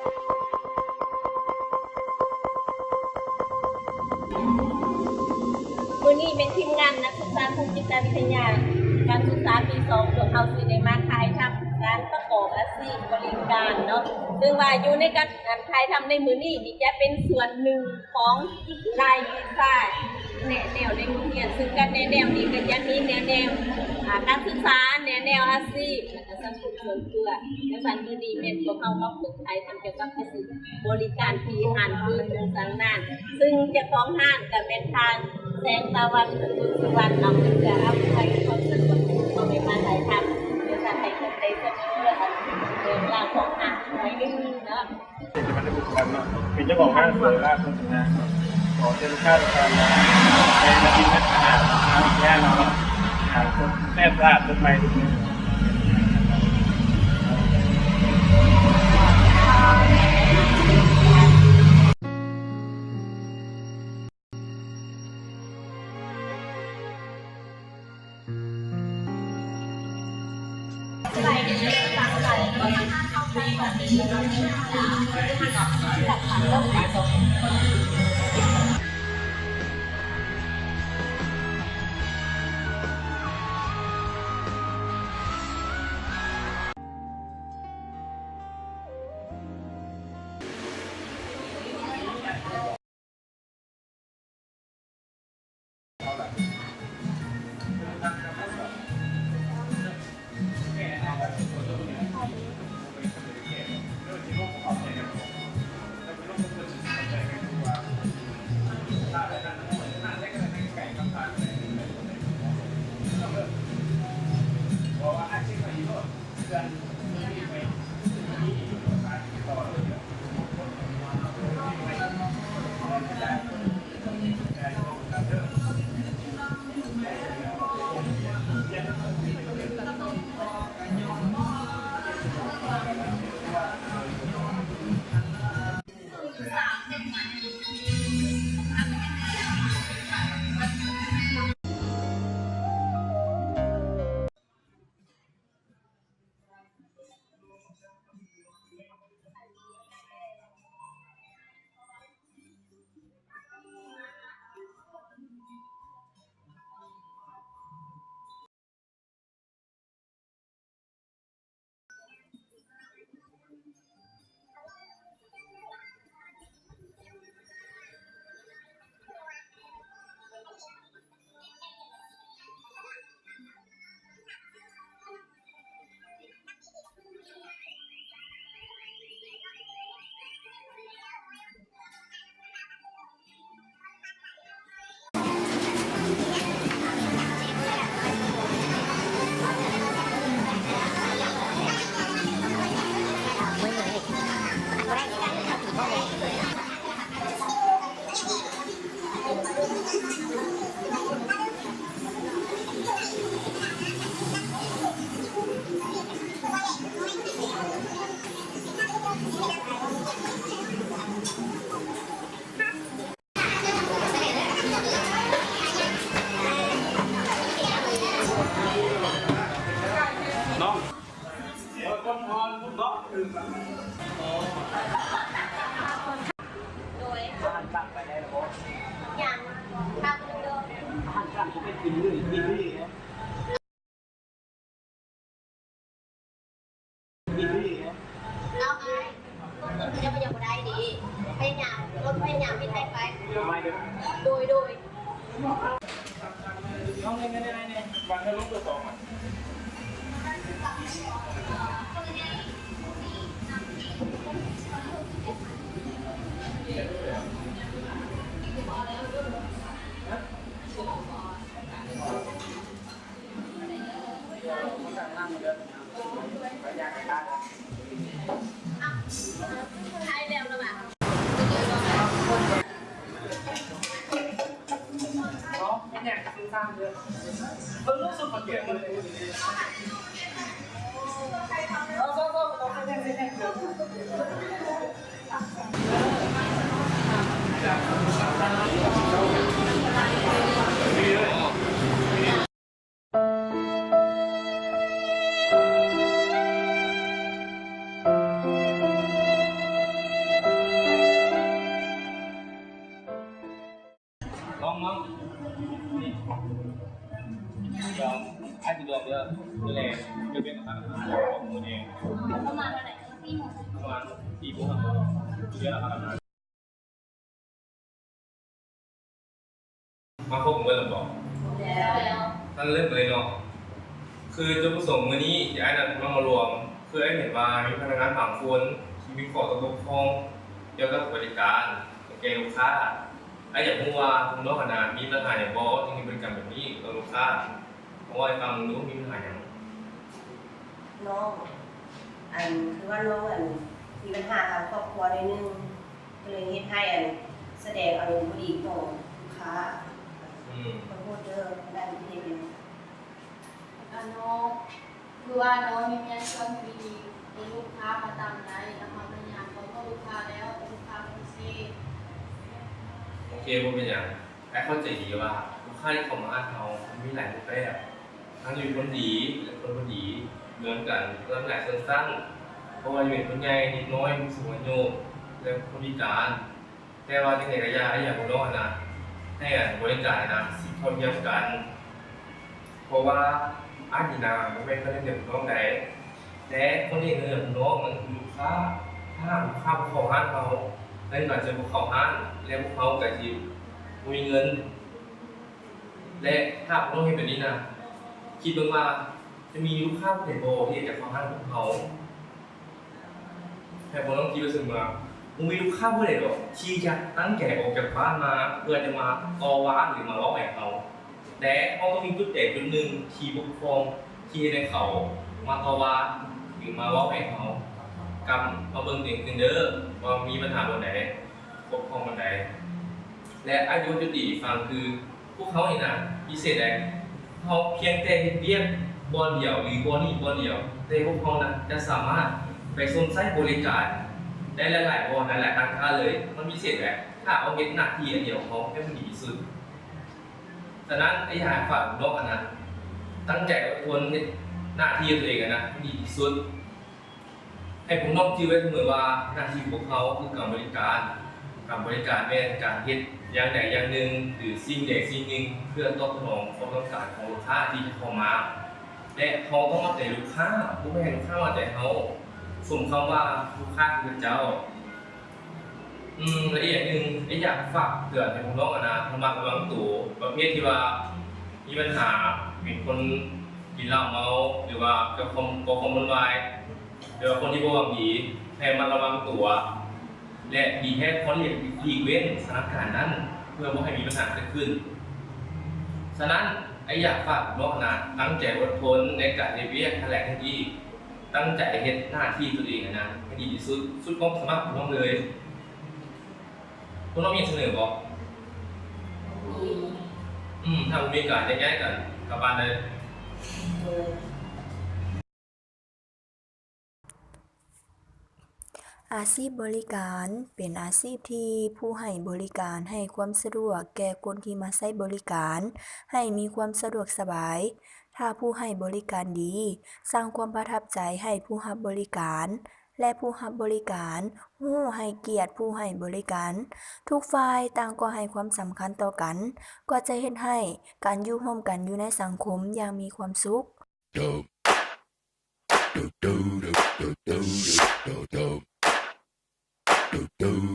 วันนี้เป็นทีมงานนักศึกษาทางจิตวิทยาการศึกษาปี2จบเอาสื่อในมาถ่ายทำการประกอบอาชีพบริการเนาะซึ่งว่าอยู่ในการถ่ายทำในมือนี้นี่จะเป็นส่วนหนึ่งของลายดีไซน์แนวในโรงเรียนซึ่งกันแนวนี้ก็จะมีแนวการศึกษาแนวอาชีพและก็สังคมส่วนตัวและสันติดีเป็นพวกเขามาฝึกถ่ายทำเกี่ยวกับอาชีพบริการที่ห้างพื้นเมืองต่างๆซึ่งเจ้าของห้างก็เป็นทางแสงตะวันบุญสุวรรณเอาเป็นจะเอาไปความสนุกเอาไปมาถ่ายทำเดี๋ยวจะให้คนได้เสนอเรื่องราวของห้างหน่อยนึงเนาะเป็นจะมาได้บุกกันเนาะเป็นเจ้าของห้างเปิดร้านคนนะขอเชิญข้าราชการไปมากินอาหารแย่เนาะอาหารคนแซ่บราดต้นไม้ทุกอย่างอย่างทางเดิมเอาไงต้นจะไปยังได้ดีพยายามรถพยายามที่ไทยไปโดยน้องเล่นไม่ได้เนี่ยวันนี้ลูกตัวสองอ่ะไทยเร็วแล้วมั้อยากซื้อสร้างเยอะรู้สึกมันเกี่ยวเลยเราไม่ได้เกิด ยอะนี่แหละเรื่องของของมือเอง ประมาณวันไหน4 โมง ประมาณ4 โมงเยอะแล้วครับมาพบผมกันหรือเปล่า แล้ว ท่านเริ่มเลยเนาะคือจุดประสงค์วันนี้อยากให้นำมารวมคือให้เห็นว่ามีพนักงานบางคนที่มีข้อตกลงเกี่ยวกับบริการแก่ลูกค้าไอ้อย่างเมื่อวานคุณน้องขนาดมีปัญหาอย่างบอสที่มีบริการแบบนี้กับลูกค้าเพราะว่าฟังรู้มีปัญหาอย่าง น้องคือว่าน้องมีปัญหาทางครอบครัวนิดนึงก็เลยเฮ็ดให้แสดงอารมณ์บ่ดีต่อลูกค้าขอโทษเด้อได้ที่เฮ็ดเป็น น้องคือว่าน้องมีเมียชวนคุยดีมีลูกค้ามาตามใจแล้วมาพยายามเขาก็ลูกค้าแล้วลูกค้าปฏิเสธ โอเคผมเป็นอย่างไอ้เข้าใจดีว่าลูกค้าที่เขามาเรามีหลายรูปแบบทั้งอยู่คนดีและคนบ่ดีเหมือนกันเริ่มหลายสั้นๆเพราะว่าอยู่เป็นคนใหญ่นิดน้อยมีสูงอายุและคนพิการแต่ว่าในระยะอย่างคนน้อยนะให้บริการนะสิเท่าเทียมกันเพราะว่าอันนี้นะมันเป็นคนเดียวน้องใดแต่คนที่เงินน้องมันคือลูกค้าถ้าลูกค้าเขาห้านเราเล่นก่อนจะบุกเขาห้านแล้วพวกเขาแต่ทีมีเงินและถ้าพวกน้องเห็นแบบนี้นะคิดว่าจะมีลูกค้าเห็นโบที่จะเขาห้านของเขาแต่พวกน้องคิดว่าสึงว่ามึงมีลูกค้าเมื่อไหร่หรอที่จะตั้งใจออกจากบ้านมาเพื่อจะมาต่อว่าหรือมาล้อแหวกเขาและเขาต้องมีจุดเด่นจุดหนึ่งที่บุคคลที่ในเขามาต่อว่าหรือมาล้อแหวกเขากำมาเบิ่งเด็กเด้อว่ามีปัญหาบนไหนปกครองบนไหนและอายุจุดดีฟังคือพวกเขาเห็นนะพิเศษแดงเขาเพียงแต่เรียกบอลเดียวหรือบอลนี่บอลเดียวแต่พวกเขานะจะสามารถไปสวมใส่บริการได้หลายๆบอลหลายๆการค้าเลยมันพิเศษแหละถ้าเอาเห็นหน้าที่อันเดียวเขาให้มันดีที่สุดฉะนั้นไอ้ยาฝากน้องนะตั้งใจอดทนหน้าที่ตัวเองนะให้ดีที่สุดให้ผมน้องชื่อไว้เสมอว่าหน้าที่ของเขาคือการบริการแม่นการเฮ็ดอย่างใดอย่างหนึ่งหรือสิ่งใดสิ่งหนึ่งเพื่อตอบสนองความต้องการของลูกค้าที่เข้ามาและเขาต้องมาใจลูกค้าผู้ไม่ให้ลูกค้ามาใจเขาสมคำว่าลูกค้าคือเจ้าและอีกอย่างหนึ่งอยากฝากเตือนให้ผมน้องนะระมัดระวังตัวประเภทที่ว่ามีปัญหาเป็นคนกินเหล้าเมาหรือว่าก่อความวุ่นวายหรือว่าคนที่บ่หวังดีให้มันระวังตัวและดีแค่คนหลีกเว้นสถานการณ์นั้นเพื่อไม่ให้มีปัญหาเกิดขึ้นฉะนั้นอยากฝากน้องนะตั้งใจอดทนในการเรียนแถลงทันทีตั้งใจเฮ็ดหน้าที่ตัวเองนะให้ดีที่สุดสุดความสามารถของน้องเลยคุณน้องมีเสนอบอกถ้ามีการแยกกันกลับบ้านเลย อาชีพบริการเป็นอาชีพที่ผู้ให้บริการให้ความสะดวกแก่คนที่มาใช้บริการให้มีความสะดวกสบายถ้าผู้ให้บริการดีสร้างความประทับใจให้ผู้รับบริการและผู้รับบริการรู้ให้เกียรติผู้ให้บริการทุกฝ่ายต่างก็ให้ความสำคัญต่อกันก็จะเฮ็ดให้การอยู่ร่วมกันอยู่ในสังคมอย่างมีความสุข do